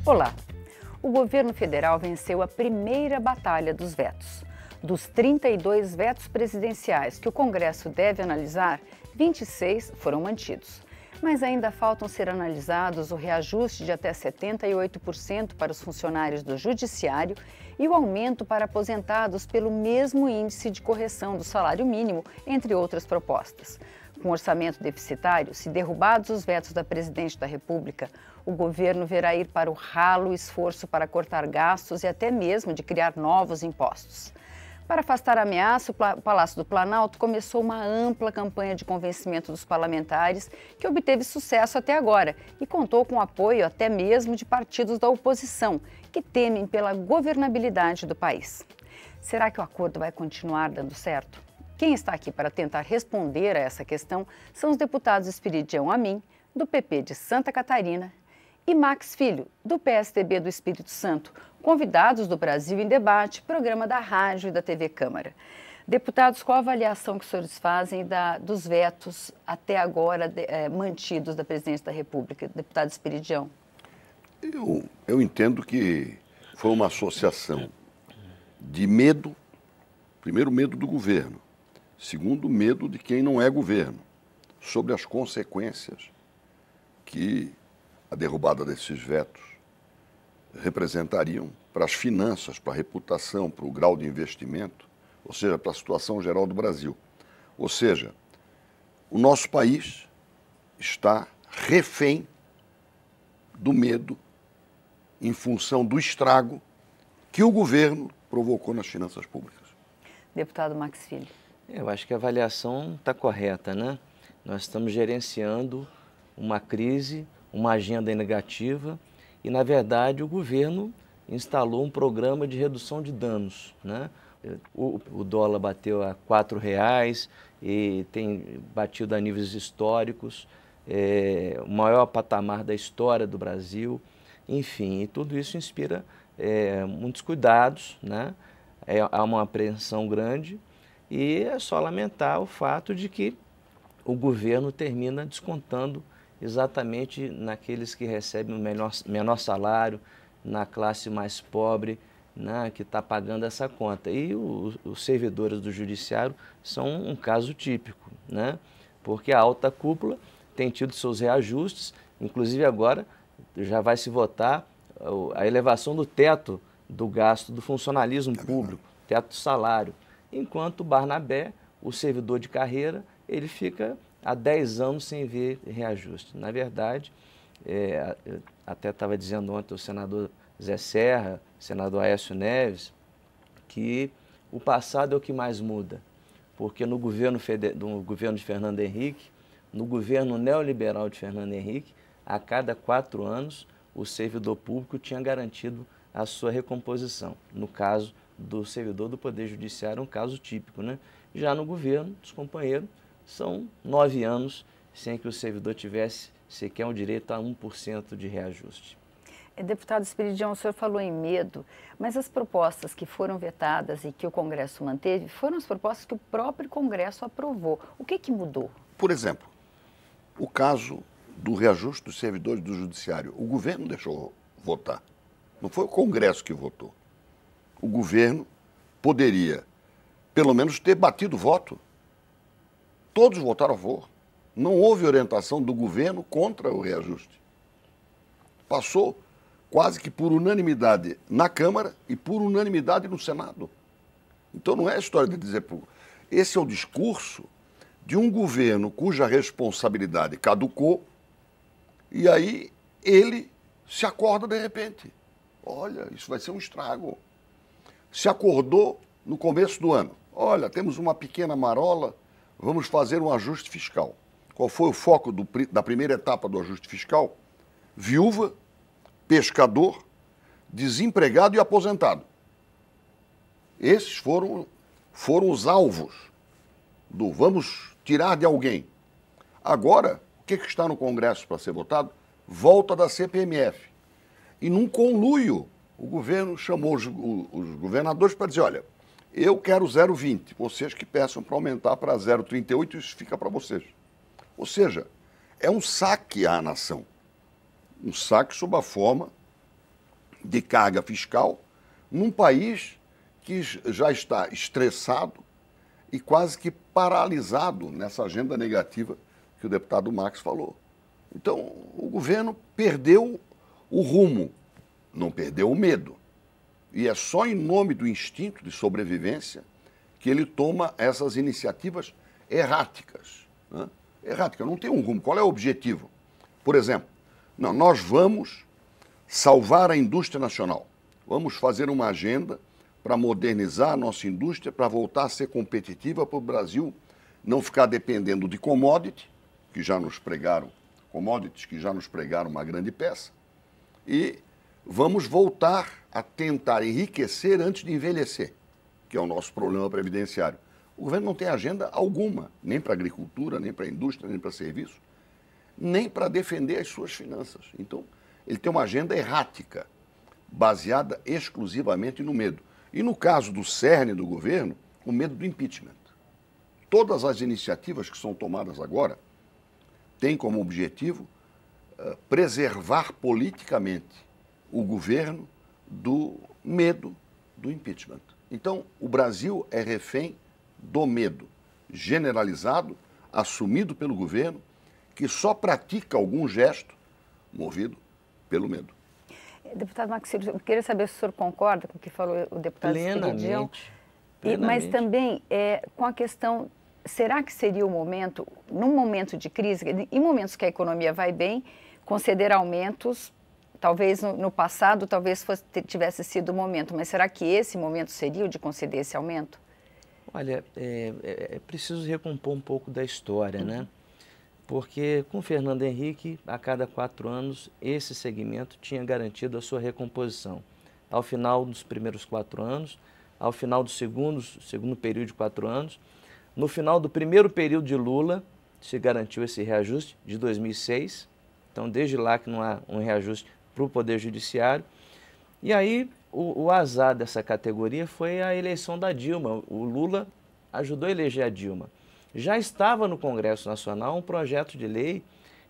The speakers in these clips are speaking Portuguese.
Olá! O governo federal venceu a primeira batalha dos vetos. Dos 32 vetos presidenciais que o Congresso deve analisar, 26 foram mantidos. Mas ainda faltam ser analisados o reajuste de até 78% para os funcionários do Judiciário e o aumento para aposentados pelo mesmo índice de correção do salário mínimo, entre outras propostas. Com orçamento deficitário, se derrubados os vetos da Presidente da República, o governo verá ir para o ralo o esforço para cortar gastos e até mesmo de criar novos impostos. Para afastar a ameaça, o Palácio do Planalto começou uma ampla campanha de convencimento dos parlamentares que obteve sucesso até agora e contou com o apoio até mesmo de partidos da oposição, que temem pela governabilidade do país. Será que o acordo vai continuar dando certo? Quem está aqui para tentar responder a essa questão são os deputados Espiridião Amin, do PP de Santa Catarina, e Max Filho, do PSDB do Espírito Santo, convidados do Brasil em Debate, programa da Rádio e da TV Câmara. Deputados, qual a avaliação que os senhores fazem dos vetos até agora mantidos da Presidência da República? Deputado Espiridião. Eu entendo que foi uma associação de medo, primeiro medo do governo, segundo medo de quem não é governo, sobre as consequências que a derrubada desses vetos representariam para as finanças, para a reputação, para o grau de investimento, ou seja, para a situação geral do Brasil. Ou seja, o nosso país está refém do medo em função do estrago que o governo provocou nas finanças públicas. Deputado Max Filho. Eu acho que a avaliação está correta, né? Nós estamos gerenciando uma crise, uma agenda negativa e, na verdade, o governo instalou um programa de redução de danos, né? O dólar bateu a R$4 e tem batido a níveis históricos, o maior patamar da história do Brasil, enfim, e tudo isso inspira muitos cuidados, né? Há uma apreensão grande e é só lamentar o fato de que o governo termina descontando exatamente naqueles que recebem o menor salário, na classe mais pobre, né, que está pagando essa conta. E os servidores do Judiciário são um caso típico, né, porque a alta cúpula tem tido seus reajustes, inclusive agora já vai se votar a elevação do teto do gasto do funcionalismo público, teto do salário, enquanto o Barnabé, o servidor de carreira, ele fica há 10 anos sem ver reajuste. Na verdade, até estava dizendo ontem o senador Zé Serra, o senador Aécio Neves, que o passado é o que mais muda, porque no governo de Fernando Henrique, no governo neoliberal de Fernando Henrique, a cada 4 anos o servidor público tinha garantido a sua recomposição. No caso do servidor do Poder Judiciário, um caso típico, né? Já no governo dos companheiros, são 9 anos sem que o servidor tivesse sequer um direito a 1% de reajuste. Deputado Espiridião, o senhor falou em medo, mas as propostas que foram vetadas e que o Congresso manteve foram as propostas que o próprio Congresso aprovou. O que mudou? Por exemplo, o caso do reajuste dos servidores do Judiciário. O governo deixou votar. Não foi o Congresso que votou. O governo poderia, pelo menos, ter batido voto. Todos votaram a favor. Não houve orientação do governo contra o reajuste. Passou quase que por unanimidade na Câmara e por unanimidade no Senado. Então não é a história de dizer... Esse é o discurso de um governo cuja responsabilidade caducou e aí ele se acorda de repente. Olha, isso vai ser um estrago. Se acordou no começo do ano. Olha, temos uma pequena marola, vamos fazer um ajuste fiscal. Qual foi o foco da primeira etapa do ajuste fiscal? Viúva, pescador, desempregado e aposentado. Esses foram os alvos do vamos tirar de alguém. Agora, o que está no Congresso para ser votado? Volta da CPMF. E num conluio, o governo chamou os governadores para dizer, olha, eu quero 0,20, vocês que peçam para aumentar para 0,38, isso fica para vocês. Ou seja, é um saque à nação. Um saque sob a forma de carga fiscal num país que já está estressado e quase que paralisado nessa agenda negativa que o deputado Max falou. Então, o governo perdeu o rumo, não perdeu o medo. E é só em nome do instinto de sobrevivência que ele toma essas iniciativas erráticas. Né? Errática, não tem um rumo. Qual é o objetivo? Por exemplo, não, nós vamos salvar a indústria nacional. Vamos fazer uma agenda para modernizar a nossa indústria, para voltar a ser competitiva, para o Brasil não ficar dependendo de commodities que já nos pregaram uma grande peça. E vamos voltar a tentar enriquecer antes de envelhecer, que é o nosso problema previdenciário. O governo não tem agenda alguma, nem para a agricultura, nem para a indústria, nem para serviço, nem para defender as suas finanças. Então, ele tem uma agenda errática, baseada exclusivamente no medo. E no caso do cerne do governo, o medo do impeachment. Todas as iniciativas que são tomadas agora têm como objetivo preservar politicamente o governo do medo do impeachment. Então, o Brasil é refém do medo generalizado, assumido pelo governo, que só pratica algum gesto movido pelo medo. Deputado Maxílio, eu queria saber se o senhor concorda com o que falou o deputado Esperidião. Mas também com a questão, será que seria o momento, num momento de crise, em momentos que a economia vai bem, conceder aumentos? Talvez no passado, tivesse sido o momento, mas será que esse momento seria o de conceder esse aumento? Olha, é preciso recompor um pouco da história, né? Porque com Fernando Henrique, a cada 4 anos, esse segmento tinha garantido a sua recomposição. Ao final dos primeiros 4 anos, ao final do segundo período de 4 anos, no final do primeiro período de Lula, se garantiu esse reajuste de 2006. Então, desde lá que não há um reajuste para o Poder Judiciário. E aí, o azar dessa categoria foi a eleição da Dilma. O Lula ajudou a eleger a Dilma. Já estava no Congresso Nacional um projeto de lei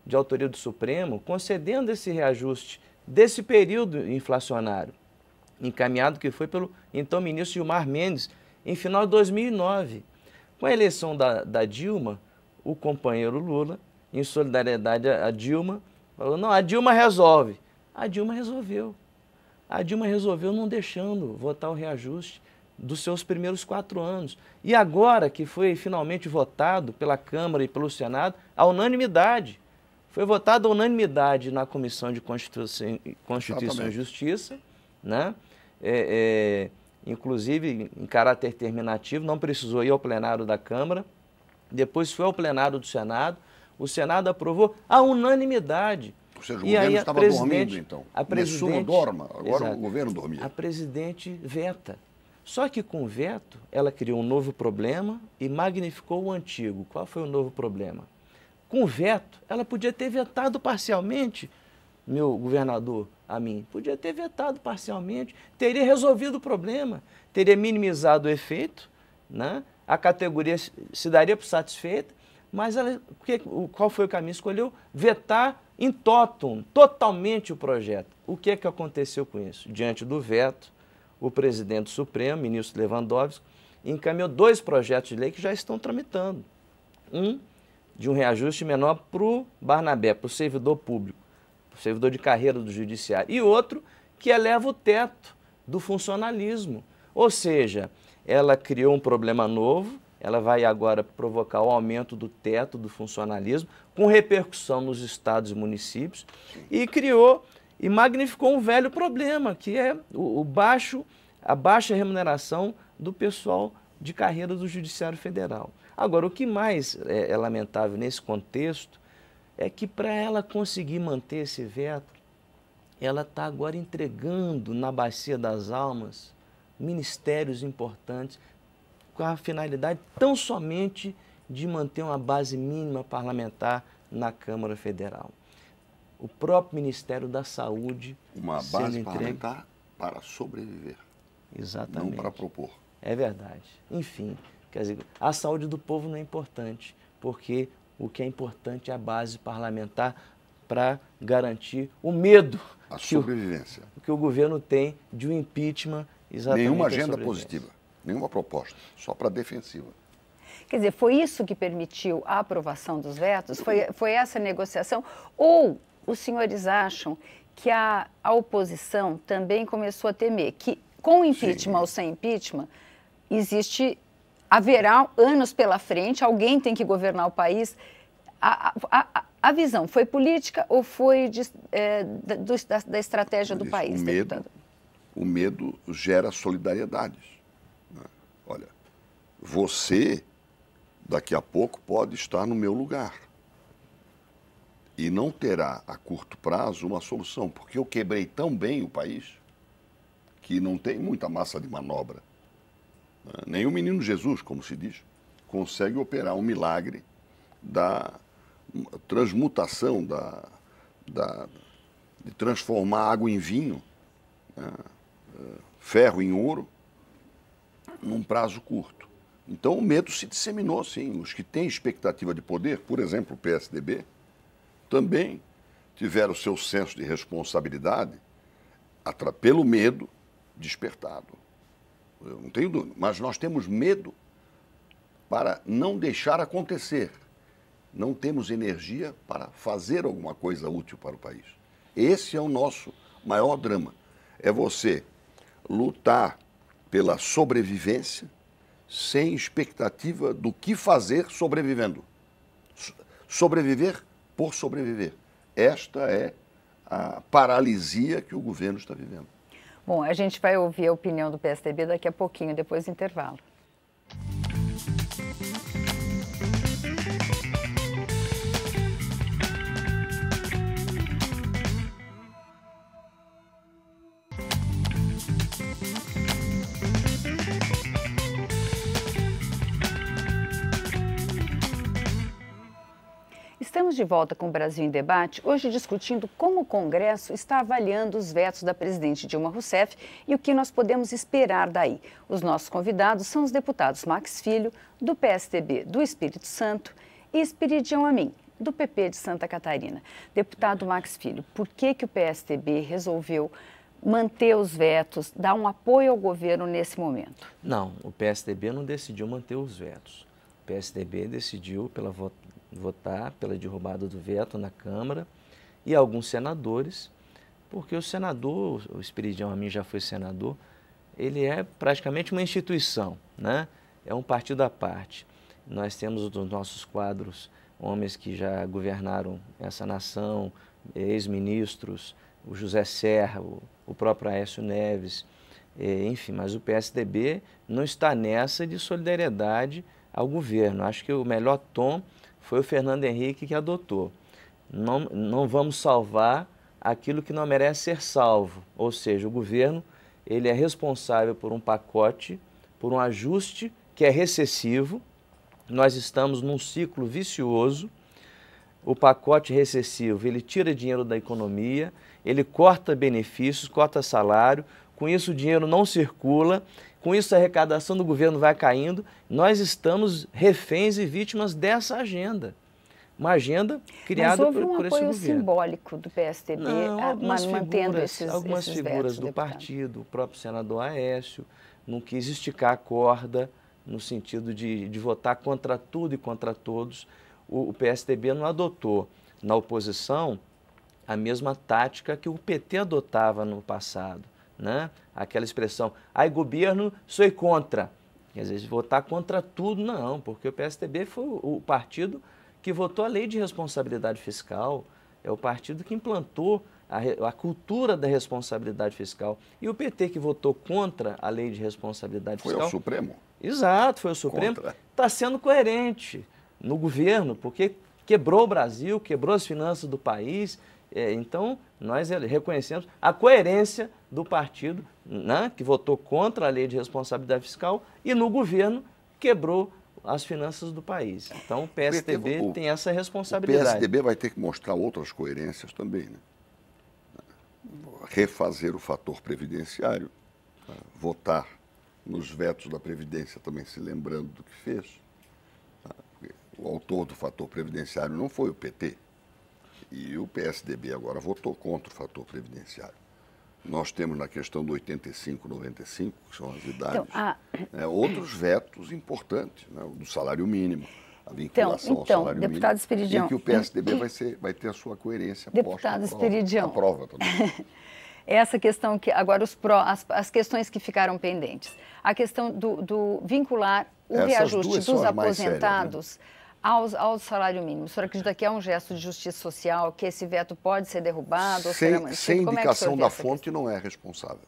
de autoria do Supremo concedendo esse reajuste desse período inflacionário, encaminhado que foi pelo então ministro Gilmar Mendes em final de 2009. Com a eleição da Dilma, o companheiro Lula, em solidariedade a Dilma, falou, não, a Dilma resolve. A Dilma resolveu. A Dilma resolveu não deixando votar o reajuste dos seus primeiros 4 anos. E agora que foi finalmente votado pela Câmara e pelo Senado, a unanimidade. Foi votado a unanimidade na Comissão de Constituição e Justiça, né? Inclusive em caráter terminativo, não precisou ir ao plenário da Câmara, depois foi ao plenário do Senado, o Senado aprovou a unanimidade. Ou seja, o governo estava dormindo, então. Começou, dorma, agora exato, o governo dormia. A presidente veta. Só que com o veto, ela criou um novo problema e magnificou o antigo. Qual foi o novo problema? Com o veto, ela podia ter vetado parcialmente, meu governador, a mim, podia ter vetado parcialmente, teria resolvido o problema, teria minimizado o efeito, né? A categoria se daria por satisfeita, mas ela, qual foi o caminho? Escolheu vetar in totum, totalmente o projeto. O que é que aconteceu com isso? Diante do veto, o presidente do Supremo, ministro Lewandowski, encaminhou 2 projetos de lei que já estão tramitando. Um, de um reajuste menor para o Barnabé, para o servidor público, para o servidor de carreira do judiciário. E outro que eleva o teto do funcionalismo. Ou seja, ela criou um problema novo, ela vai agora provocar o aumento do teto do funcionalismo, com repercussão nos estados e municípios, e criou e magnificou um velho problema, que é a baixa remuneração do pessoal de carreira do Judiciário Federal. Agora, o que mais é lamentável nesse contexto é que para ela conseguir manter esse veto, ela está agora entregando na bacia das almas ministérios importantes com a finalidade tão somente de manter uma base mínima parlamentar na Câmara Federal. O próprio Ministério da Saúde... Uma base parlamentar para sobreviver. Exatamente. Não para propor. É verdade. Enfim, quer dizer, a saúde do povo não é importante, porque o que é importante é a base parlamentar para garantir o medo A sobrevivência. Que o governo tem de um impeachment exatamente. Nenhuma agenda positiva, nenhuma proposta, só para defensiva. Quer dizer, foi isso que permitiu a aprovação dos vetos? Foi essa negociação? Ou os senhores acham que a oposição também começou a temer que, com impeachment ou sem impeachment, haverá anos pela frente, alguém tem que governar o país? A visão foi política ou foi da estratégia do país, deputado? O medo gera solidariedades. Né? Olha, você, daqui a pouco, pode estar no meu lugar. E não terá, a curto prazo, uma solução, porque eu quebrei tão bem o país que não tem muita massa de manobra. Né? Nem o menino Jesus, como se diz, consegue operar um milagre da transmutação, de transformar água em vinho, né? Ferro em ouro, num prazo curto. Então o medo se disseminou, sim. Os que têm expectativa de poder, por exemplo, o PSDB, também tiveram o seu senso de responsabilidade pelo medo despertado. Eu não tenho dúvida, mas nós temos medo para não deixar acontecer. Não temos energia para fazer alguma coisa útil para o país. Esse é o nosso maior drama. É você lutar pela sobrevivência sem expectativa do que fazer sobrevivendo. Sobreviver por sobreviver. Esta é a paralisia que o governo está vivendo. Bom, a gente vai ouvir a opinião do PSDB daqui a pouquinho, depois do intervalo. Estamos de volta com o Brasil em Debate, hoje discutindo como o Congresso está avaliando os vetos da presidente Dilma Rousseff e o que nós podemos esperar daí. Os nossos convidados são os deputados Max Filho, do PSDB do Espírito Santo, e Espiridião Amin, do PP de Santa Catarina. Deputado Max Filho, por que o PSDB resolveu manter os vetos, dar um apoio ao governo nesse momento? Não, o PSDB não decidiu manter os vetos. O PSDB decidiu votar pela derrubada do veto na Câmara e alguns senadores, porque o senador, o Espiridião Amin já foi senador, ele é praticamente uma instituição, né? É um partido à parte. Nós temos dos nossos quadros homens que já governaram essa nação, ex-ministros, o José Serra, o próprio Aécio Neves, enfim, mas o PSDB não está nessa de solidariedade ao governo. Acho que o melhor tom foi o Fernando Henrique que adotou. Não vamos salvar aquilo que não merece ser salvo, ou seja, o governo ele é responsável por um pacote, por um ajuste que é recessivo. Nós estamos num ciclo vicioso. O pacote recessivo, ele tira dinheiro da economia, ele corta benefícios, corta salário, com isso o dinheiro não circula, com isso a arrecadação do governo vai caindo. Nós estamos reféns e vítimas dessa agenda. Uma agenda criada por esse governo. Mas houve um apoio simbólico do PSDB, mantendo algumas figuras vetos, do partido, o próprio senador Aécio, não quis esticar a corda no sentido de votar contra tudo e contra todos. O PSDB não adotou na oposição a mesma tática que o PT adotava no passado, né? Aquela expressão, ai governo, sou contra. Quer dizer, votar contra tudo, não, porque o PSDB foi o partido que votou a lei de responsabilidade fiscal, é o partido que implantou a cultura da responsabilidade fiscal. E o PT que votou contra a lei de responsabilidade fiscal... Foi o Supremo? Exato, foi o Supremo. Está sendo coerente no governo, porque quebrou o Brasil, quebrou as finanças do país. Então, nós reconhecemos a coerência do partido, né, que votou contra a lei de responsabilidade fiscal e no governo quebrou as finanças do país. Então, o PSDB tem essa responsabilidade. O PSDB vai ter que mostrar outras coerências também, né? Refazer o fator previdenciário, votar nos vetos da Previdência também se lembrando do que fez. O autor do fator previdenciário não foi o PT. E o PSDB agora votou contra o fator previdenciário. Nós temos na questão do 85, 95, que são as idades, outros vetos importantes, né, do salário mínimo, a vinculação ao salário mínimo, Esperidião, em que o PSDB vai ter a sua coerência deputado Esperidião, à prova também. Essa questão que agora as questões que ficaram pendentes, a questão do vincular o reajuste dos aposentados sérias, né, ao salário mínimo. O senhor acredita que é um gesto de justiça social, que esse veto pode ser derrubado ou será mantido? Sem indicação da fonte não é responsável.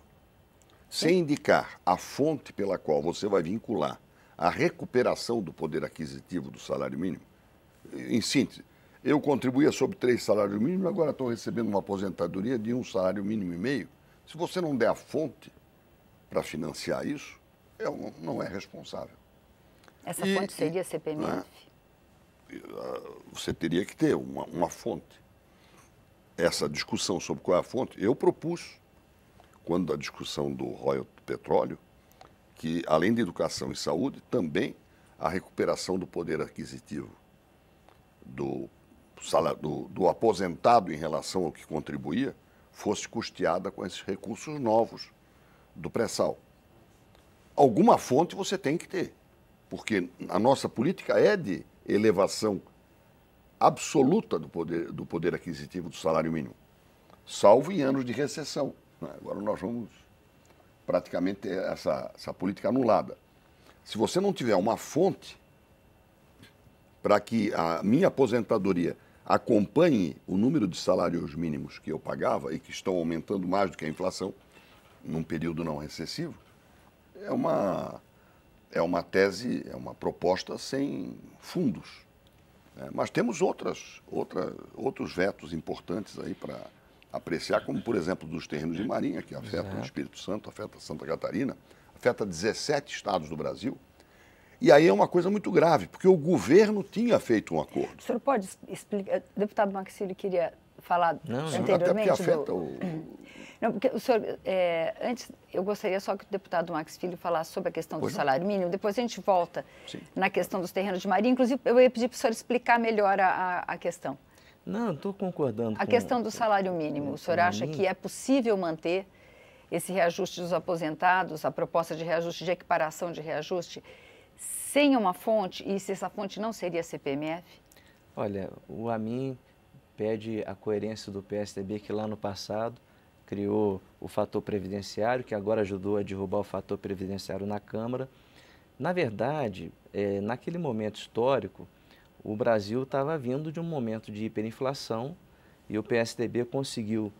Sem indicar a fonte pela qual você vai vincular a recuperação do poder aquisitivo do salário mínimo, em síntese, eu contribuía sobre 3 salários mínimos, agora estou recebendo uma aposentadoria de 1 salário mínimo e meio. Se você não der a fonte para financiar isso, não é responsável. Essa fonte seria a CPMF? Você teria que ter uma fonte. Essa discussão sobre qual é a fonte, eu propus, quando a discussão do royalty do petróleo, que além de educação e saúde, também a recuperação do poder aquisitivo do aposentado em relação ao que contribuía fosse custeada com esses recursos novos do pré-sal. Alguma fonte você tem que ter, porque a nossa política é de elevação absoluta do poder aquisitivo do salário mínimo, salvo em anos de recessão. Agora nós vamos praticamente ter essa política anulada. Se você não tiver uma fonte para que a minha aposentadoria acompanhe o número de salários mínimos que eu pagava e que estão aumentando mais do que a inflação, num período não recessivo, é uma tese, é uma proposta sem fundos. Mas temos outros vetos importantes aí para apreciar, como, por exemplo, dos terrenos de marinha, que afeta o Espírito Santo, afeta Santa Catarina, afeta 17 estados do Brasil. E aí é uma coisa muito grave, porque o governo tinha feito um acordo. O senhor pode explicar? O deputado Maxílio queria falar anteriormente. Até porque afeta Não, porque o senhor, antes, eu gostaria só que o deputado Max Filho falasse sobre a questão do salário mínimo, depois a gente volta na questão dos terrenos de marinha. Inclusive, eu ia pedir para o senhor explicar melhor a questão. Não, estou concordando. A questão do salário mínimo, o senhor acha que é possível manter esse reajuste dos aposentados, a proposta de reajuste, de equiparação de reajuste, sem uma fonte, e se essa fonte não seria a CPMF? Olha, o AMIN pede a coerência do PSDB, que lá no passado criou o fator previdenciário, que agora ajudou a derrubar o fator previdenciário na Câmara. Na verdade, naquele momento histórico, o Brasil estava vindo de um momento de hiperinflação e o PSDB conseguiu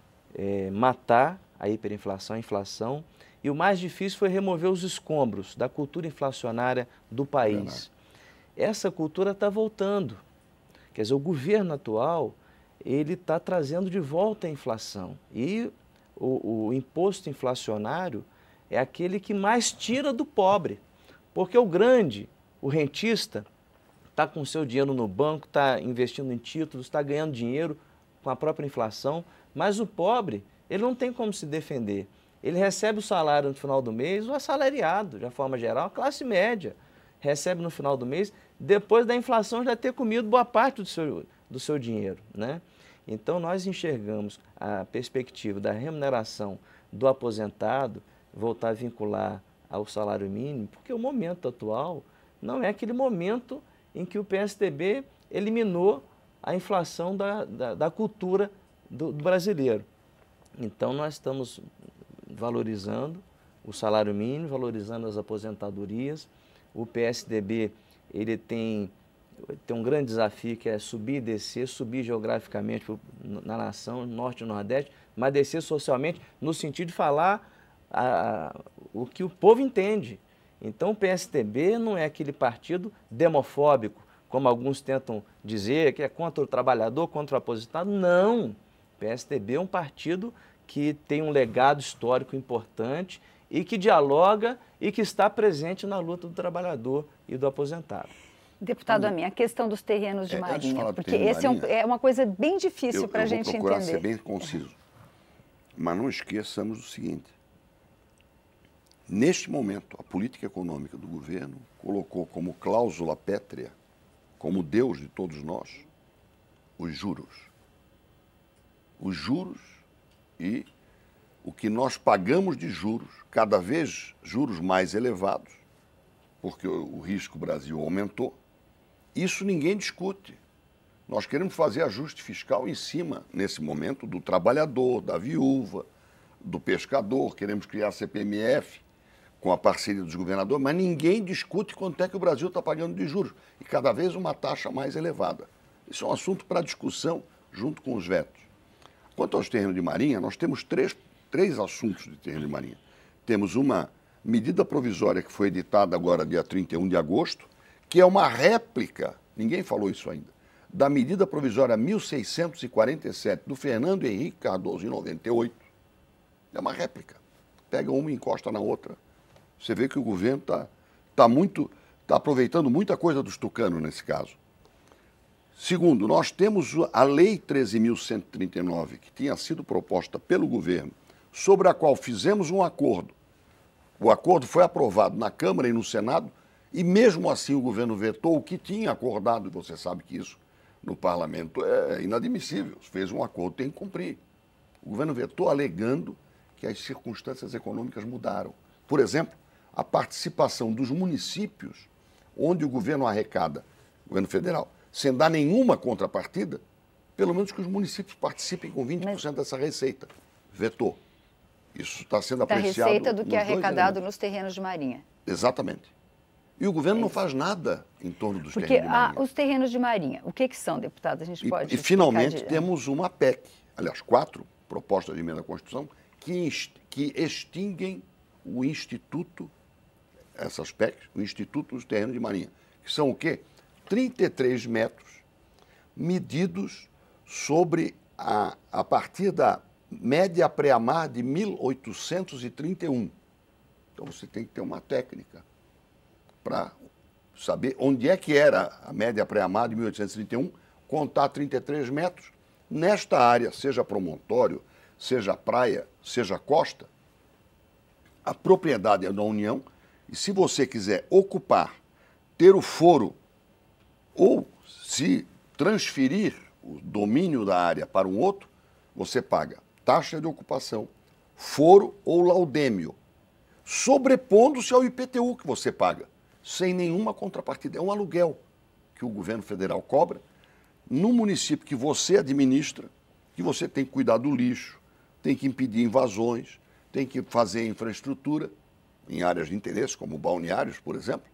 matar a hiperinflação, a inflação, e o mais difícil foi remover os escombros da cultura inflacionária do país. Essa cultura está voltando. Quer dizer, o governo atual, ele está trazendo de volta a inflação. E o imposto inflacionário é aquele que mais tira do pobre. Porque o grande, o rentista, está com o seu dinheiro no banco, está investindo em títulos, está ganhando dinheiro com a própria inflação, mas o pobre, ele não tem como se defender. Ele recebe o salário no final do mês, o assalariado, de forma geral, a classe média, recebe no final do mês, depois da inflação já ter comido boa parte do seu dinheiro, né? Então, nós enxergamos a perspectiva da remuneração do aposentado voltar a vincular ao salário mínimo, porque o momento atual não é aquele momento em que o PSDB eliminou a inflação da cultura do brasileiro. Então, nós estamos valorizando o salário mínimo, valorizando as aposentadorias. O PSDB ele tem um grande desafio, que é subir e descer, subir geograficamente na nação, norte e nordeste, mas descer socialmente no sentido de falar o que o povo entende. Então, o PSDB não é aquele partido demofóbico, como alguns tentam dizer, que é contra o trabalhador, contra o aposentado. Não! O PSDB é um partido que tem um legado histórico importante e que dialoga e que está presente na luta do trabalhador e do aposentado. Deputado Amin, a questão dos terrenos de marinha, porque esse é uma coisa bem difícil para a gente entender. Eu vou procurar ser bem conciso. Mas não esqueçamos o seguinte: neste momento, a política econômica do governo colocou como cláusula pétrea, como Deus de todos nós, os juros. os juros e o que nós pagamos de juros, cada vez juros mais elevados, porque o risco Brasil aumentou. Isso ninguém discute. Nós queremos fazer ajuste fiscal em cima, nesse momento, do trabalhador, da viúva, do pescador, queremos criar CPMF com a parceria dos governadores, mas ninguém discute quanto é que o Brasil está pagando de juros, e cada vez uma taxa mais elevada. Isso é um assunto para discussão junto com os vetos. Quanto aos terrenos de marinha, nós temos três assuntos de terreno de marinha. Temos uma medida provisória que foi editada agora, dia 31 de agosto, que é uma réplica, ninguém falou isso ainda, da medida provisória 1647 do Fernando Henrique Cardoso, em 98. É uma réplica. Pega uma e encosta na outra. Você vê que o governo está aproveitando muita coisa dos tucanos nesse caso. Segundo, nós temos a Lei 13.139, que tinha sido proposta pelo governo, sobre a qual fizemos um acordo. O acordo foi aprovado na Câmara e no Senado, e mesmo assim o governo vetou o que tinha acordado, e você sabe que isso no parlamento é inadmissível. Fez um acordo, tem que cumprir. O governo vetou alegando que as circunstâncias econômicas mudaram. Por exemplo, a participação dos municípios, onde o governo arrecada, o governo federal, sem dar nenhuma contrapartida, pelo menos que os municípios participem com 20% dessa receita. Vetou. Isso está sendo apreciado. Da receita do que é arrecadado nos terrenos de marinha. Exatamente. E o governo não faz nada em torno dos terrenos de marinha. Os terrenos de marinha, o que são, deputado? A gente pode finalmente temos uma PEC, aliás, 4 propostas de emenda à Constituição, que extinguem o Instituto, essas PECs, o Instituto dos Terrenos de Marinha, que são o quê? 33 metros medidos sobre a partir da média pré-mar de 1831. Então você tem que ter uma técnica para saber onde é que era a média pré-mar de 1831, contar 33 metros nesta área, seja promontório, seja praia, seja costa. A propriedade é da União e se você quiser ocupar, ter o foro ou se transferir o domínio da área para um outro, você paga taxa de ocupação, foro ou laudêmio, sobrepondo-se ao IPTU que você paga, sem nenhuma contrapartida. É um aluguel que o governo federal cobra no município que você administra, que você tem que cuidar do lixo, tem que impedir invasões, tem que fazer infraestrutura em áreas de interesse, como balneários, por exemplo,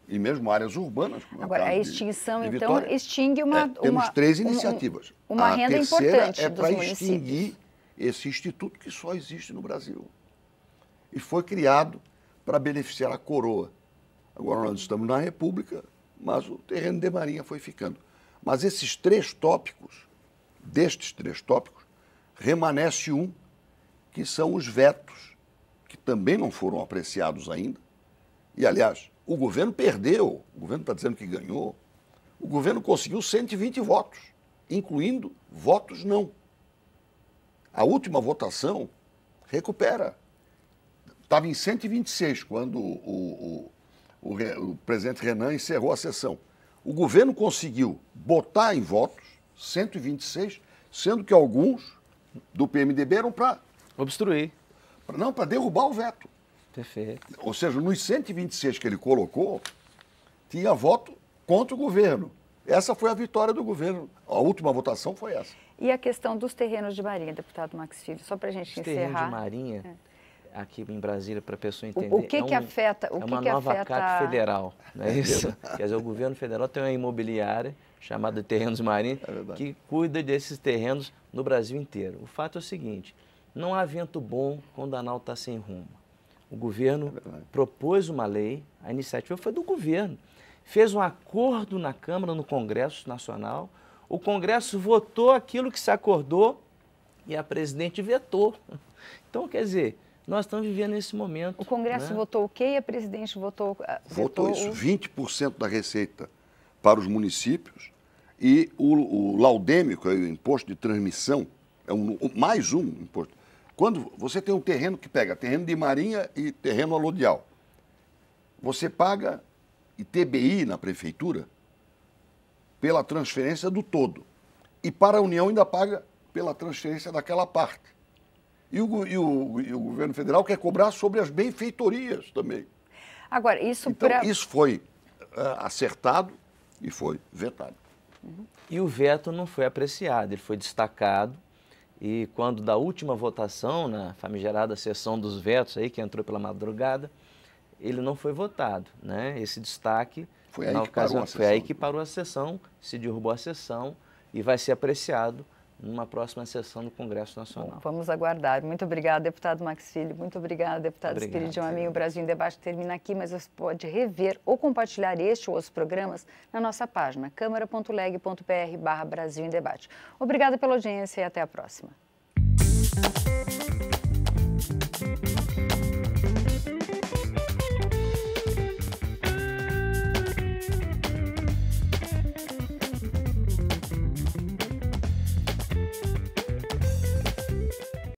e mesmo áreas urbanas. Agora, a extinção, então, extingue temos 3 iniciativas. Uma renda importante é dos para municípios. extinguir esse instituto que só existe no Brasil. E foi criado para beneficiar a coroa. Agora nós estamos na República, mas o terreno de marinha foi ficando. Mas destes 3 tópicos, remanesce um, que são os vetos, que também não foram apreciados ainda. E, aliás, o governo perdeu, o governo está dizendo que ganhou, o governo conseguiu 120 votos, incluindo votos não. A última votação recupera. Estava em 126 quando o presidente Renan encerrou a sessão. O governo conseguiu botar em votos 126, sendo que alguns do PMDB eram para obstruir. Não, para derrubar o veto. Perfeito. Ou seja, nos 126 que ele colocou, tinha voto contra o governo. Essa foi a vitória do governo. A última votação foi essa. E a questão dos terrenos de marinha, deputado Max Filho, só para a gente encerrar. Terrenos de marinha, aqui em Brasília, para a pessoa entender, o que afeta? É uma nova CAP federal, não é isso? Quer dizer, o governo federal tem uma imobiliária chamada Terrenos de Marinha, que cuida desses terrenos no Brasil inteiro. O fato é o seguinte, não há vento bom quando a nau está sem rumo. O governo propôs uma lei, a iniciativa foi do governo, fez um acordo na Câmara, no Congresso Nacional, o Congresso votou aquilo que se acordou e a presidente vetou. Então, quer dizer, nós estamos vivendo esse momento. O Congresso votou o quê e a presidente votou isso, 20% da receita para os municípios e o laudêmio, que é o imposto de transmissão, é mais um imposto. Quando você tem um terreno que pega terreno de marinha e terreno aludial, você paga ITBI na prefeitura pela transferência do todo. E para a União ainda paga pela transferência daquela parte. E o governo federal quer cobrar sobre as benfeitorias também. Agora, isso então, isso foi acertado e foi vetado. E o veto não foi apreciado, ele foi destacado. E quando da última votação, na famigerada sessão dos vetos, aí, que entrou pela madrugada, ele não foi votado, né? Esse destaque, foi aí que parou a sessão. Foi aí que parou a sessão, se derrubou a sessão e vai ser apreciado numa próxima sessão do Congresso Nacional. Bom, vamos aguardar. Muito obrigada, deputado Max Filho. Muito obrigada, deputado Espiridião Amin. O Brasil em Debate termina aqui, mas você pode rever ou compartilhar este ou outros programas na nossa página câmara.leg.br/Brasil em Debate. Obrigada pela audiência e até a próxima.